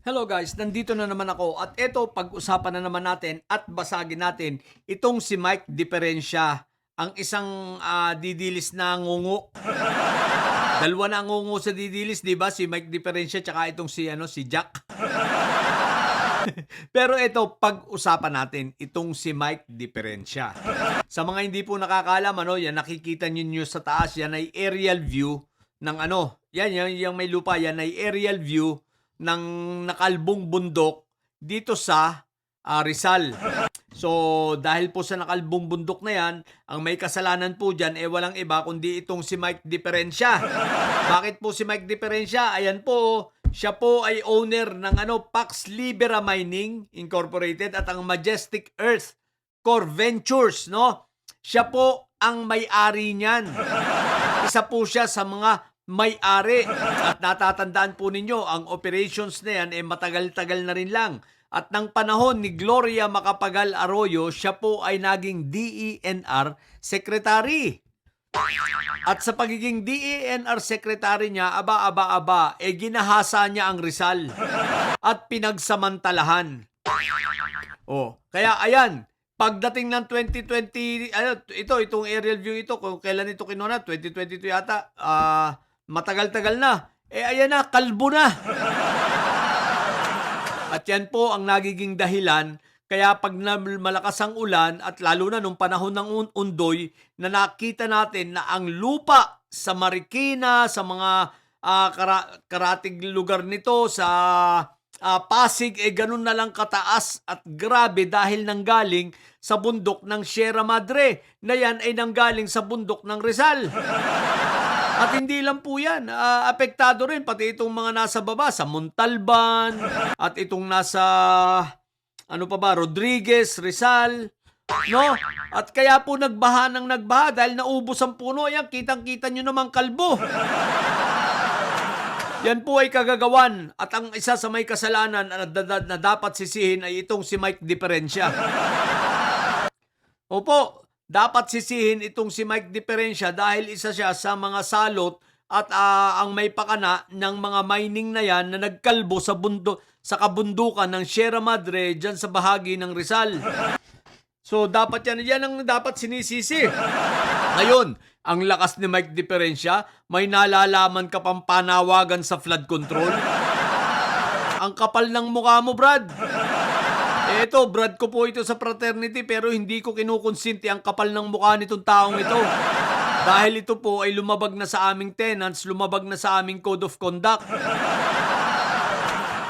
Hello guys, nandito na naman ako at eto pag-usapan na naman natin at basagin natin itong si Mike Diferensya, ang isang didilis na ngungu. Dalawa na ang ngungu sa didilis, 'di ba? Si Mike Diferensya tsaka itong si Jack. Pero eto pag-usapan natin itong si Mike Diferensya. Sa mga hindi po nakakaalam, yan nakikita niyo sa taas, yan ay aerial view ng yan may lupa, yan ay aerial view ng nakalbong bundok dito sa Rizal. So, dahil po sa nakalbong bundok na yan, ang may kasalanan po dyan, walang iba kundi itong si Mike Diferensya. Bakit po si Mike Diferensya? Ayan po, siya po ay owner ng Pax Libera Mining Incorporated at ang Majestic Earth Core Ventures, no? Siya po ang may-ari niyan. Isa po siya sa mga may-ari. At natatandaan po ninyo, ang operations na yan matagal-tagal na rin lang. At ng panahon ni Gloria Macapagal Arroyo, siya po ay naging DENR Secretary. At sa pagiging DENR Secretary niya, ginahasa niya ang Rizal at pinagsamantalahan. Kaya ayan, pagdating ng 2020, itong aerial view ito, kung kailan ito kinuna, 2022 yata, matagal-tagal na. Ayan na, kalbo na. At yan po ang nagiging dahilan kaya pag malakas ang ulan at lalo na nung panahon ng undoy na nakita natin na ang lupa sa Marikina, sa mga karatig lugar nito, sa Pasig, ganun na lang kataas at grabe dahil nanggaling sa bundok ng Sierra Madre na yan ay nanggaling sa bundok ng Rizal. At hindi lang po yan, apektado rin pati itong mga nasa baba sa Montalban at itong nasa Rodriguez, Rizal, no? At kaya po nagbaha dahil naubos ang puno. Yan, kitang-kita nyo naman kalbo. Yan po ay kagagawan at ang isa sa may kasalanan na dapat sisihin ay itong si Mike Diferensya. Opo, dapat sisihin itong si Mike Diferensya dahil isa siya sa mga salot at ang may pakana ng mga mining na yan na nagkalbo sa kabundukan ng Sierra Madre dyan sa bahagi ng Rizal. So dapat yan ang dapat sinisisi. Ngayon, ang lakas ni Mike Diferensya, may nalalaman ka pang panawagan sa flood control? Ang kapal ng mukha mo, Brad. Eto, Brad ko po ito sa fraternity pero hindi ko kinukonsinti ang kapal ng mukha nitong taong ito. Dahil ito po ay lumabag na sa aming tenants, lumabag na sa aming code of conduct.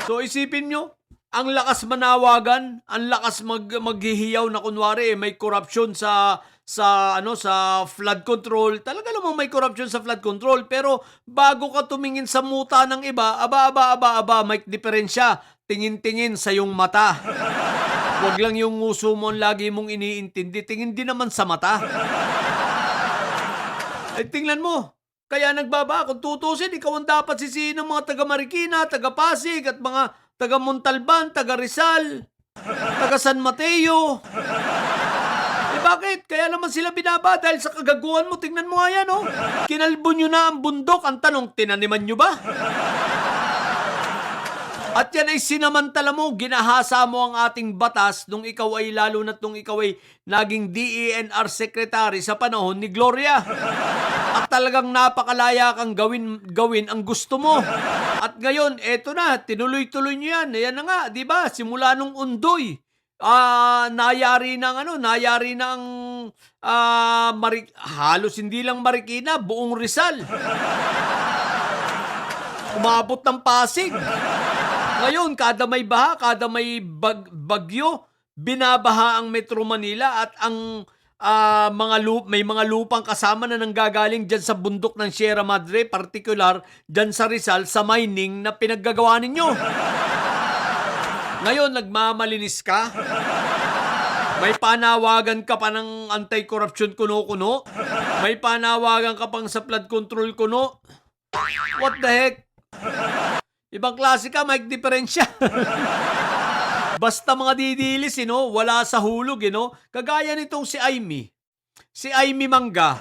So isipin nyo, ang lakas manawagan, ang lakas maghihiyaw na kunwari may corruption sa flood control. Talaga namang may corruption sa flood control pero bago ka tumingin sa muta ng iba, Mike Diferensya, tingin-tingin sa iyong mata. Huwag lang yung nguso mo lagi mong iniintindi. Tingin din naman sa mata. Tingnan mo. Kaya nagbaba. Kung tutusin, ikaw ang dapat sisihin ng mga taga Marikina, taga Pasig, at mga taga Montalban, taga Rizal, taga San Mateo. Bakit? Kaya naman sila binaba dahil sa kagaguhan mo. Tingnan mo nga yan, Kinalbo nyo na ang bundok. Ang tanong, tinaniman nyo ba? At yan ay sinamantala mo, ginahasa mo ang ating batas nung ikaw ay lalo na't nung ikaw ay naging DENR Secretary sa panahon ni Gloria. At talagang napakalaya kang gawin ang gusto mo. At ngayon, eto na, tinuloy-tuloy nyo yan. Ayan na nga, di ba? Simula nung undoy. Nayari ng halos hindi lang Marikina, buong Rizal. Umabot ng Pasig. Ngayon, kada may baha, kada may bagyo, binabaha ang Metro Manila at ang may mga lupang kasama na nanggagaling dyan sa bundok ng Sierra Madre, particular dyan sa Rizal, sa mining na pinaggagawa ninyo. Ngayon, nagmamalinis ka? May panawagan ka pa ng anti-corruption kuno-kuno? May panawagan ka pang sa flood control kuno? What the heck? Ibang klase ka, Mike Diferensya. Basta mga didilis, wala sa hulog, Kagaya nitong si Aimee. Si Aimee Mangga.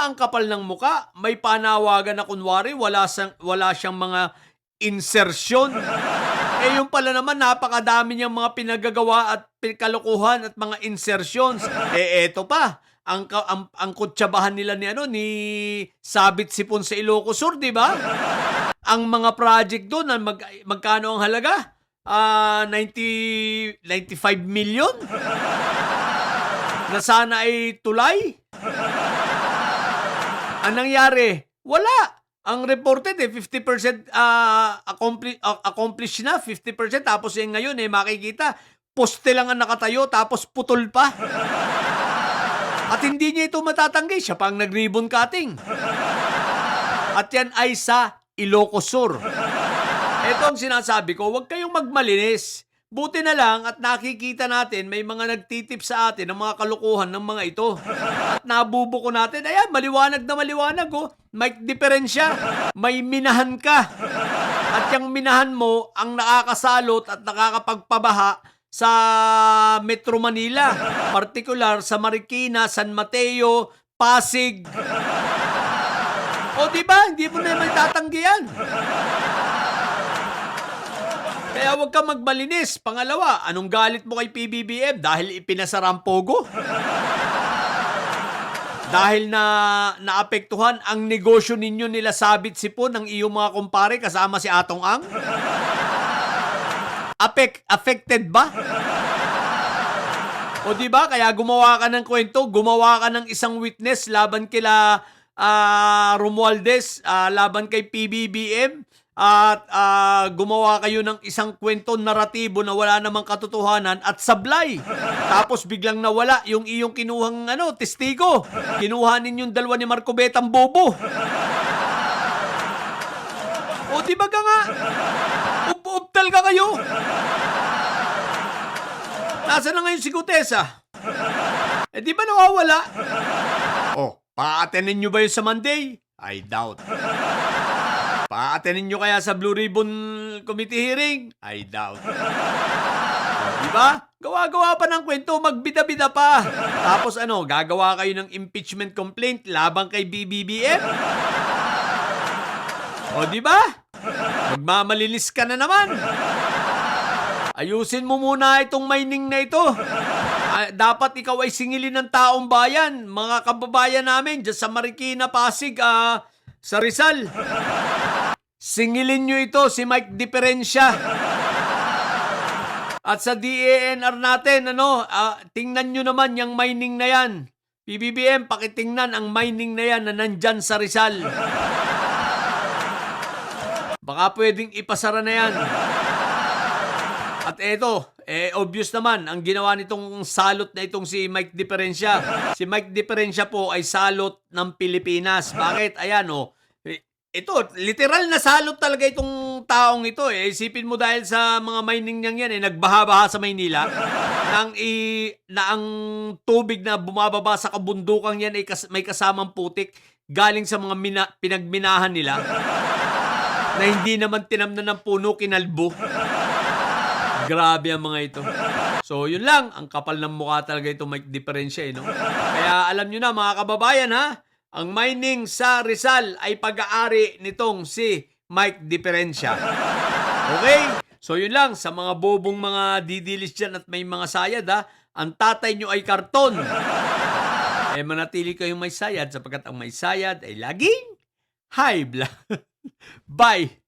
Ang kapal ng muka. May panawagan na kunwari, wala siyang mga insertion. Eh, yung pala naman napakadami niyang mga pinagagawa at kalokohan at mga insertions. Eh, eto pa, ang kutsabahan nila ni ano, ni Sabit Sipon sa Ilocos Sur, 'di ba? Ang mga project do'n na magkano ang halaga? 95 million na sana ay tulay. Ang nangyari, wala. Ang reported 50% accomplished na, 50% tapos ngayon makikita poste lang ang nakatayo tapos putol pa. At hindi niya ito matatanggi, siya pa ang nag-ribbon cutting. At yan ay sa Ilocos Sur. Ito ang sinasabi ko, huwag kayong magmalinis. Buti na lang at nakikita natin may mga nagtitip sa atin ng mga kalukuhan ng mga ito. At nabubuko natin, ayan, maliwanag na maliwanag oh. May diferensya, may minahan ka. At yung minahan mo ang nakakasalot at nakakapagpabaha sa Metro Manila. Particular sa Marikina, San Mateo, Pasig. O diba, hindi mo na may tatanggihan. Kaya huwag kang magmalinis. Pangalawa, anong galit mo kay PBBM? Dahil ipinasara ang Pogo? Dahil naapektuhan ang negosyo ninyo nila Sabit Sipon ng iyong mga kumpare kasama si Atong Ang? Affected ba? O di ba? Kaya gumawa ka ng kwento, gumawa ka ng isang witness laban kila Romualdez, laban kay PBBM, at gumawa kayo ng isang kwento naratibo na wala namang katotohanan at sablay. Tapos biglang nawala yung iyong kinuhang testigo. Kinuha ninyong dalawa ni Marco Betang bobo. O di ba ka nga? Uptal ka kayo. Nasaan na ngayon si Gutesa? Eh di ba nawawala? Oh, pa-attenin nyo ba yun sa Monday? I doubt. Pa-attenin nyo kaya sa Blue Ribbon Committee hearing? I doubt. Diba? Gawa-gawa pa ng kwento, magbida-bida pa. Tapos gagawa kayo ng impeachment complaint labang kay BBBM? O diba? Magmamalinis ka na naman. Ayusin mo muna itong mining na ito. Dapat ikaw ay singilin ng taong bayan. Mga kababayan namin dyan sa Marikina, Pasig, sa Rizal. Singilin nyo ito, si Mike Diferensya. At sa DENR natin, tingnan nyo naman yung mining na yan. PBBM, pakitingnan ang mining na yan na nandyan sa Rizal. Baka pwedeng ipasara na yan. At eto, obvious naman, ang ginawa nitong salot na itong si Mike Diferensya. Si Mike Diferensya po ay salot ng Pilipinas. Bakit? Ayan ito, literal na salot talaga itong taong ito. Isipin mo dahil sa mga mining niyang yan, nagbaha-baha sa Maynila, na ang tubig na bumababa sa kabundukan yan ay may kasamang putik galing sa mga pinagminahan nila na hindi naman tinamnan ng puno, kinalbo. Grabe ang mga ito. So, yun lang. Ang kapal ng mukha talaga itong Mike Diferensya. Kaya alam nyo na mga kababayan ang mining sa Rizal ay pag-aari nitong si Mike Diferensya. Okay? So, yun lang. Sa mga bobong mga didilis dyan at may mga sayad ang tatay nyo ay karton. Manatili kayong may sayad sapagkat ang may sayad ay laging high blood. Bye!